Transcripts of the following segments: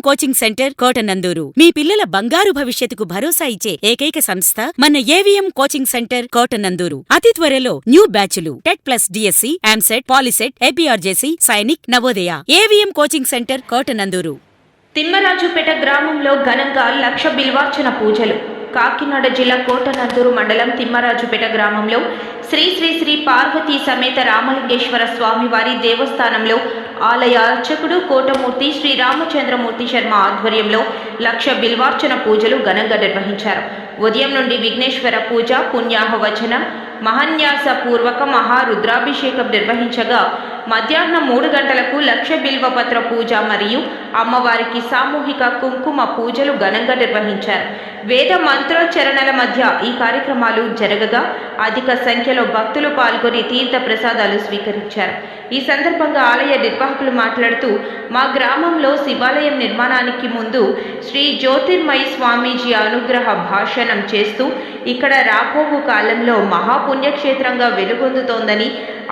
Coaching centre Kotananduru మీ పిల్లల బంగారు భవిష్యత్తుకు భరోసా ఇచ్చే ఏకైక సంస్థ మన ఏవిఎం కోచింగ్ సెంటర్ కోటనందూరు. అతి త్వరలో న్యూ బ్యాచ్లు TET plus DSC, EAMCET, POLYCET, APRJC, Sainik, Navodaya. AVM coaching centre Kotananduru. Thimmarajupeta గ్రామంలో ఘనంగా 1,00,000 బిల్వార్చన పూజలు. కాకినాడ జిల్లా కోటనందూరు మండలం తిమ్మరాజుపేట గ్రామంలో శ్రీ శ్రీ శ్రీ పార్వతీ సమేత రామలింగేశ్వర స్వామివారి దేవస్థానంలో ఆలయ అర్చకుడు కోటమూర్తి శ్రీ రామచంద్రమూర్తి శర్మ ఆధ్వర్యంలో 1,00,000 బిల్వార్చన పూజలు ఘనంగా నిర్వహించారు. ఉదయం నుండి విఘ్నేశ్వర పూజ, పుణ్యాహవచనం, మహాన్యాస పూర్వక మహారుద్రాభిషేకం నిర్వహించగా మధ్యాహ్నం 3 గంటలకు 1,00,000 బిల్వపత్ర పూజ మరియు అమ్మవారికి సామూహిక కుంకుమ పూజలు ఘనంగా నిర్వహించారు. వేద మంత్రోచ్చరణల మధ్య ఈ కార్యక్రమాలు జరగగా అధిక సంఖ్యలో భక్తులు పాల్గొని తీర్థ ప్రసాదాలు స్వీకరించారు. ఈ సందర్భంగా ఆలయ నిర్వాహకులు మాట్లాడుతూ, మా గ్రామంలో శివాలయం నిర్మాణానికి ముందు శ్రీ జ్యోతిర్మయి స్వామీజీ అనుగ్రహ భాషణం చేస్తూ ఇక్కడ రాబోవు కాలంలో మహాపుణ్యక్షేత్రంగా వెలుగొందుతోందని,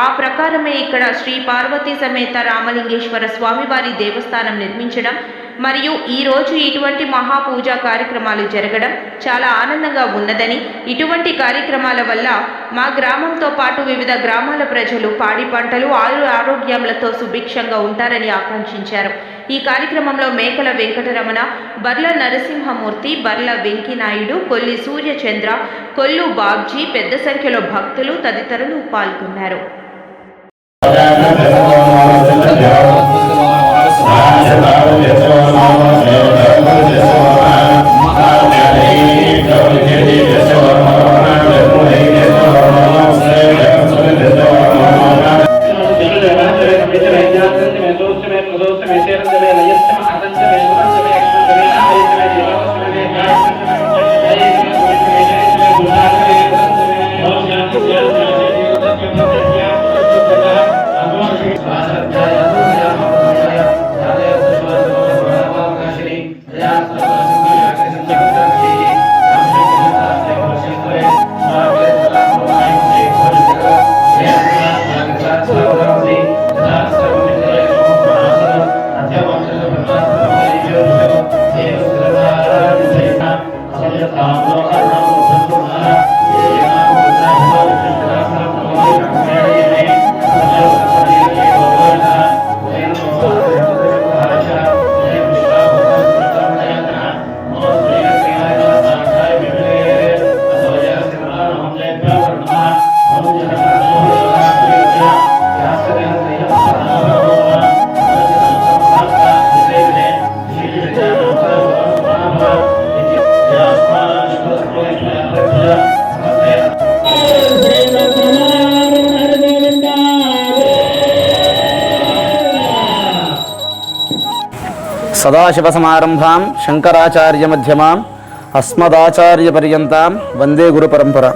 ఆ ప్రకారమే ఇక్కడ శ్రీ పార్వతీ సమేత రామలింగేశ్వర స్వామివారి దేవస్థానం నిర్మించడం మరియు ఈరోజు ఇటువంటి మహాపూజా కార్యక్రమాలు జరగడం చాలా ఆనందంగా ఉన్నదని, ఇటువంటి కార్యక్రమాల వల్ల మా గ్రామంతో పాటు వివిధ గ్రామాల ప్రజలు పాడి పంటలు ఆరోగ్యాలతో సుభిక్షంగా ఉంటారని ఆకాంక్షించారు. ఈ కార్యక్రమంలో మేకల వెంకటరమణ, బర్ల నరసింహమూర్తి, బర్ల వెంకినాయుడు, కొల్లి సూర్యచంద్ర, కొల్లు బాబ్జీ, పెద్ద సంఖ్యలో భక్తులు తదితరులు పాల్గొన్నారు. సదాశివసమారంభాం శంకరాచార్యమధ్యమాం అస్మదాచార్యపర్యంతాం వందే గురు పరంపర.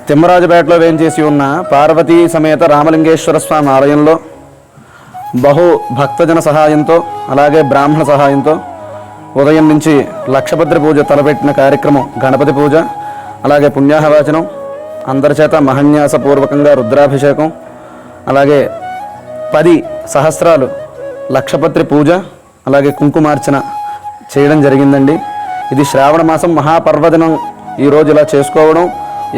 తిమ్మరాజుపేటలో వేంచేసి ఉన్న పార్వతీ సమేత రామలింగేశ్వర స్వామి ఆలయంలో బహు భక్తజన సహాయంతో అలాగే బ్రాహ్మణ సహాయంతో ఉదయం నుంచి లక్షపత్రి పూజ తలపెట్టిన కార్యక్రమం గణపతి పూజ, అలాగే పుణ్యాహవాచనం, అందరి చేత మహాన్యాసపూర్వకంగా రుద్రాభిషేకం, అలాగే 10 సహస్రాలు లక్షపత్రి పూజ, అలాగే కుంకుమార్చన చేయడం జరిగిందండి. ఇది శ్రావణ మాసం మహాపర్వదినం ఈరోజు ఇలా చేసుకోవడం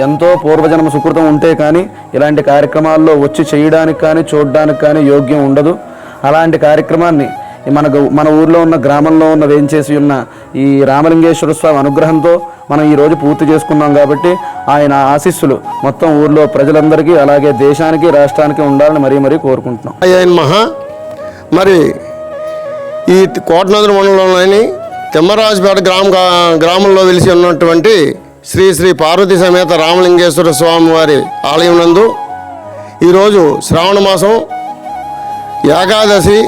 ఎంతో పూర్వజన్మ సుకృతం ఉంటే కానీ ఇలాంటి కార్యక్రమాల్లో వచ్చి చేయడానికి కానీ చూడడానికి కానీ యోగ్యం ఉండదు. అలాంటి కార్యక్రమాన్ని మన ఊర్లో ఉన్న గ్రామంలో ఉన్న వేంచేసి ఉన్న ఈ రామలింగేశ్వర స్వామి అనుగ్రహంతో మనం ఈరోజు పూర్తి చేసుకున్నాం. కాబట్టి ఆయన ఆశీస్సులు మొత్తం ఊర్లో ప్రజలందరికీ అలాగే దేశానికి రాష్ట్రానికి ఉండాలని మరీ కోరుకుంటున్నాం. మరి ఈ కోటనందూరు మండలంలోని తిమ్మరాజుపేట గ్రామంలో వెలిసి ఉన్నటువంటి శ్రీ శ్రీ పార్వతీ సమేత రామలింగేశ్వర స్వామి వారి ఆలయం నందు ఈరోజు శ్రావణ మాసం ఏకాదశి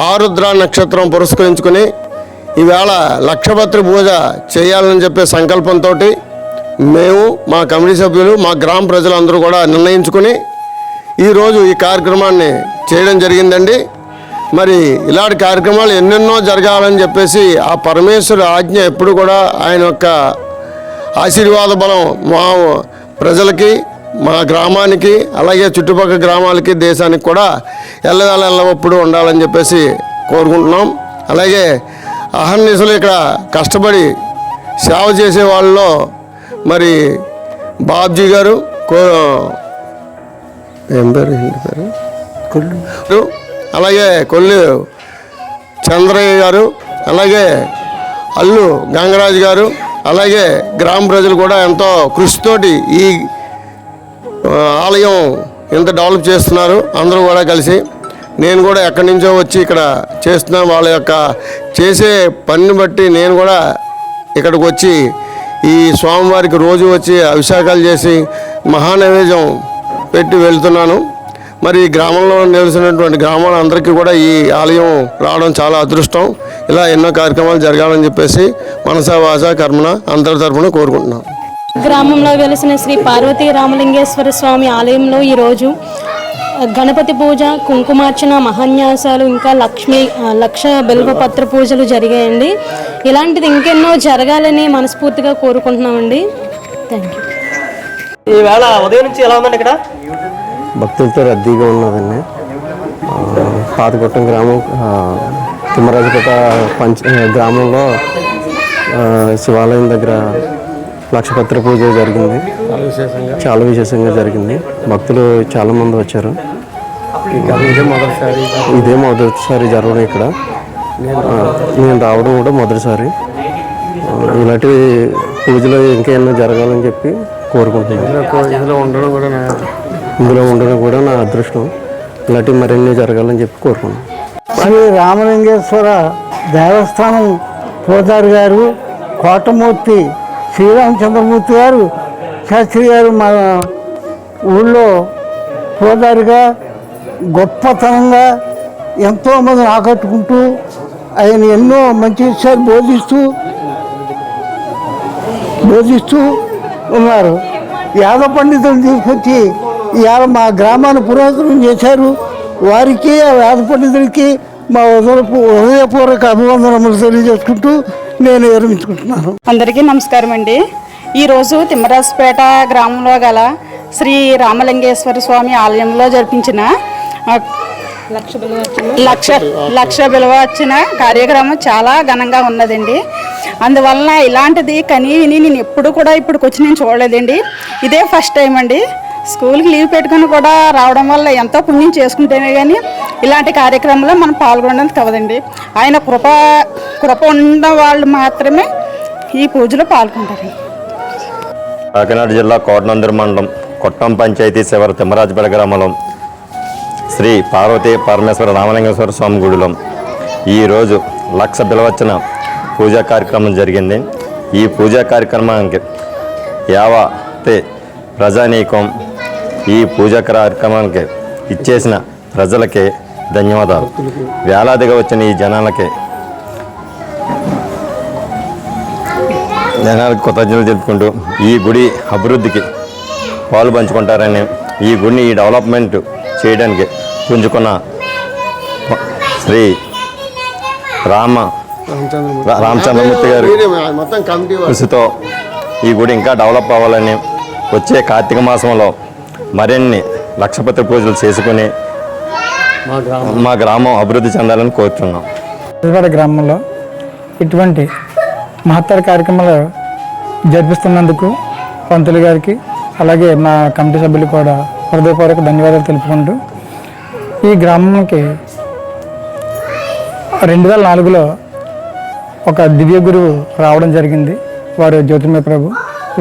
ఆరుద్ర నక్షత్రం పురస్కరించుకొని ఈవేళ లక్షపత్రి పూజ చేయాలని చెప్పే సంకల్పంతో మేము మా కమిటీ సభ్యులు మా గ్రామ ప్రజలందరూ కూడా నిర్ణయించుకొని ఈరోజు ఈ కార్యక్రమాన్ని చేయడం జరిగిందండి. మరి ఇలాంటి కార్యక్రమాలు ఎన్నెన్నో జరగాలని చెప్పేసి ఆ పరమేశ్వరుడు ఆజ్ఞ ఎప్పుడు కూడా ఆయన యొక్క ఆశీర్వాద బలం మా ప్రజలకి, మా గ్రామానికి, అలాగే చుట్టుపక్కల గ్రామాలకి, దేశానికి కూడా ఎల్లవేళ ఎల్లప్పుడు ఉండాలని చెప్పేసి కోరుకుంటున్నాం. అలాగే అహర్నిశలు ఇక్కడ కష్టపడి సేవ చేసే వాళ్ళలో మరి బాబ్జీ గారు ఏం పేరు కొల్లు, అలాగే కొల్లు చంద్రయ్య గారు, అలాగే అల్లు గంగరాజు గారు, అలాగే గ్రామ ప్రజలు కూడా ఎంతో కృషితోటి ఈ ఆలయం ఎంత డెవలప్ చేస్తున్నారు. అందరూ కూడా కలిసి నేను కూడా ఎక్కడి నుంచో వచ్చి ఇక్కడ చేస్తున్నాను. వాళ్ళ యొక్క చేసే పనిని బట్టి నేను కూడా ఇక్కడికి వచ్చి ఈ స్వామివారికి రోజు వచ్చి అభిషేకాలు చేసి మహానైవేద్యం పెట్టి వెళ్తున్నాను. మరి ఈ గ్రామంలో నిలిచినటువంటి గ్రామాలందరికీ కూడా ఈ ఆలయం రావడం చాలా అదృష్టం. ఇలా ఎన్నో కార్యక్రమాలు జరగాలని చెప్పేసి మనసా వాచా కర్మణ అందరి తరఫున కోరుకుంటున్నాం. గ్రామంలో వెలిసిన శ్రీ పార్వతీ రామలింగేశ్వర స్వామి ఆలయంలో ఈరోజు గణపతి పూజ, కుంకుమార్చన, మహాన్యాసాలు, ఇంకా లక్ష బిల్వపత్ర పూజలు జరిగాయండి. ఇలాంటిది ఇంకెన్నో జరగాలని మనస్ఫూర్తిగా కోరుకుంటున్నామండి. Thank you. ఈవేళ ఉదయం నుంచి ఎలా ఉందండి ఇక్కడ? భక్తులతో రద్దీగా ఉన్నదండి. పాతకొట్టం గ్రామం తిమ్మరాజుపేట గ్రామంలో శివాలయం దగ్గర లక్షపత్ర పూజ జరిగింది. చాలా విశేషంగా జరిగింది. భక్తులు చాలామంది వచ్చారు. ఇదే మొదటిసారి జరగడం ఇక్కడ. నేను రావడం కూడా మొదటిసారి. ఇలాంటి పూజలు ఇంకేమైనా జరగాలని చెప్పి కోరుకుంటున్నాను. ఇందులో ఉండడం కూడా నా అదృష్టం. ఇలాంటివి మరిన్ని జరగాలని చెప్పి కోరుకున్నాను. శ్రీ రామలింగేశ్వర దేవస్థానం పూజారి గారు, కోటమూర్తి శ్రీరామచంద్రమూర్తి గారు, శాస్త్రి గారు మన ఊళ్ళో పూజారిగా గొప్పతనంగా ఎంతోమందిని ఆకట్టుకుంటూ ఆయన ఎన్నో మంచి విషయాలు బోధిస్తూ ఉన్నారు. యాదవ పండితులను తీసుకొచ్చి ఇవాళ మా గ్రామాన్ని పురాతనం చేశారు. వారికి ఆ వేద పండితులకి మా హృదయపూర్వక అభివందనములు తెలియజేసుకుంటూ నేను విరమించుకుంటున్నాను. అందరికీ నమస్కారం అండి. ఈరోజు తిమ్మరాజుపేట గ్రామంలో గల శ్రీ రామలింగేశ్వర స్వామి ఆలయంలో జరిపించిన లక్ష బిల్వార్చన కార్యక్రమం చాలా ఘనంగా ఉన్నదండి. అందువలన ఇలాంటిది కనీ విని నేను ఎప్పుడు కూడా ఇప్పటికి వచ్చి నేను చూడలేదండి. ఇదే ఫస్ట్ టైం అండి. స్కూల్కి లీవ్ పెట్టుకుని కూడా రావడం వల్ల ఎంతో పుణ్యం చేసుకుంటేనే కానీ ఇలాంటి కార్యక్రమంలో మనం పాల్గొనడానికి కవదండి. ఆయన కృప ఉన్న వాళ్ళు మాత్రమే ఈ పూజలో పాల్గొంటారు. కాకినాడ జిల్లా కోటనందూరు మండలం కొట్టం పంచాయతీ శివర తిమ్మరాజుపేట గ్రామంలో శ్రీ పార్వతీ పరమేశ్వర రామలింగేశ్వర స్వామి గుడిలో ఈరోజు లక్ష బిల్వచ్చన పూజా కార్యక్రమం జరిగింది. ఈ పూజా కార్యక్రమానికి యావతే ప్రజానీకం ఈ పూజా కార్యక్రమానికి ఇచ్చేసిన ప్రజలకి ధన్యవాదాలు. వేలాదిగా వచ్చిన ఈ జనాలకి కృతజ్ఞతలు తెలుపుకుంటూ ఈ గుడి అభివృద్ధికి పాలు పంచుకుంటారని, ఈ గుడిని ఈ డెవలప్మెంట్ చేయడానికి పుంజుకున్న శ్రీ రామచంద్రమూర్తి గారి కృషితో ఈ గుడి ఇంకా డెవలప్ అవ్వాలని, వచ్చే కార్తీక మాసంలో మరిన్ని లక్షపత్రి పూజలు చేసుకుని మా గ్రామం అభివృద్ధి చెందాలని కోరుతున్నాం. గ్రామంలో ఇటువంటి మహత్తర కార్యక్రమాలు జరిపిస్తున్నందుకు పంతులు గారికి అలాగే మా కమిటీ సభ్యులు కూడా హృదయపూర్వక ధన్యవాదాలు తెలుపుకుంటూ, ఈ గ్రామంకి 2004లో ఒక దివ్య గురువు రావడం జరిగింది. వారు జ్యోతిర్మయ ప్రభు.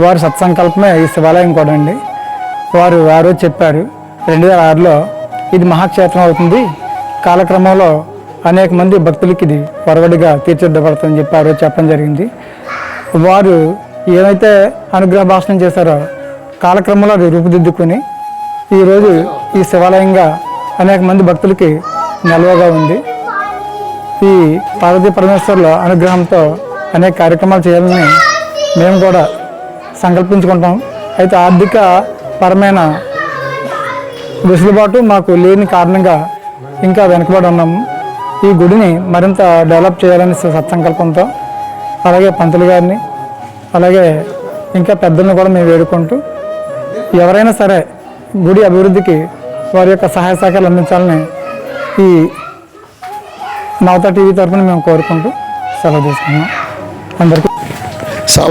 వారు సత్సంకల్పమే ఈ శివాలయం కూడా అండి. వారు ఆ రోజు చెప్పారు 2006లో ఇది మహాక్షేత్రం అవుతుంది, కాలక్రమంలో అనేక మంది భక్తులకి ఇది వరవడిగా తీర్చిదిద్దబడుతుందని చెప్పి ఆ రోజు చెప్పడం జరిగింది. వారు ఏమైతే అనుగ్రహ భాషణం చేశారో కాలక్రమంలో అది రూపుదిద్దుకొని ఈరోజు ఈ శివాలయంగా అనేక మంది భక్తులకి నిల్వగా ఉంది. ఈ పార్వతీ పరమేశ్వరుల అనుగ్రహంతో అనేక కార్యక్రమాలు చేయాలని మేము కూడా సంకల్పించుకుంటాం. అయితే ఆర్థిక పరమైన వెసులుబాటు మాకు లేని కారణంగా ఇంకా వెనుకబడి ఉన్నాము. ఈ గుడిని మరింత డెవలప్ చేయాలని సత్సంకల్పంతో అలాగే పంతులు గారిని అలాగే ఇంకా పెద్దలను కూడా మేము వేడుకుంటూ ఎవరైనా సరే గుడి అభివృద్ధికి వారి యొక్క సహాయ సహకారాలు అందించాలని ఈ నవత టీవీ తరఫున మేము కోరుకుంటూ సెలవు తీసుకున్నాం అందరికీ సభ